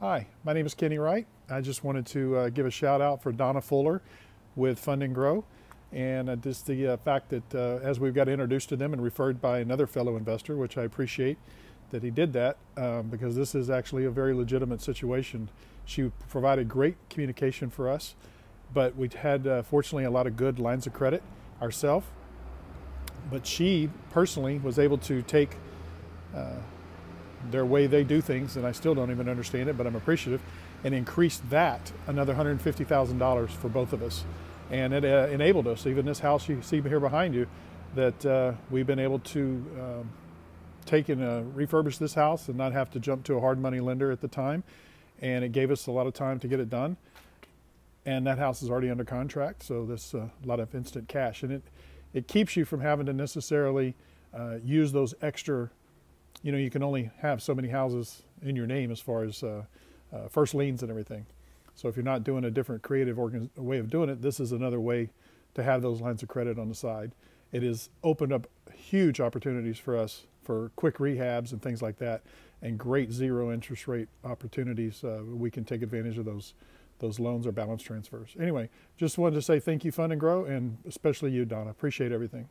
Hi, my name is Kenny Wright. I just wanted to give a shout out for Donna Fuller with Fund&Grow, and just the fact that as we've got introduced to them and referred by another fellow investor, which I appreciate that he did that, because this is actually a very legitimate situation. She provided great communication for us, but we had fortunately a lot of good lines of credit ourselves, but she personally was able to take their way they do things, and I still don't even understand it, but I'm appreciative, and increased that another $150,000 for both of us. And it enabled us, even this house you see here behind you, that we've been able to take and refurbish this house and not have to jump to a hard money lender at the time. And it gave us a lot of time to get it done. And that house is already under contract, so there's a lot of instant cash. And it keeps you from having to necessarily use those extra, you can only have so many houses in your name as far as first liens and everything. So if you're not doing a different creative way of doing it, this is another way to have those lines of credit on the side. It has opened up huge opportunities for us for quick rehabs and things like that, and great zero interest rate opportunities. We can take advantage of those loans or balance transfers. Anyway, just wanted to say thank you, Fund&Grow, and especially you, Donna. Appreciate everything.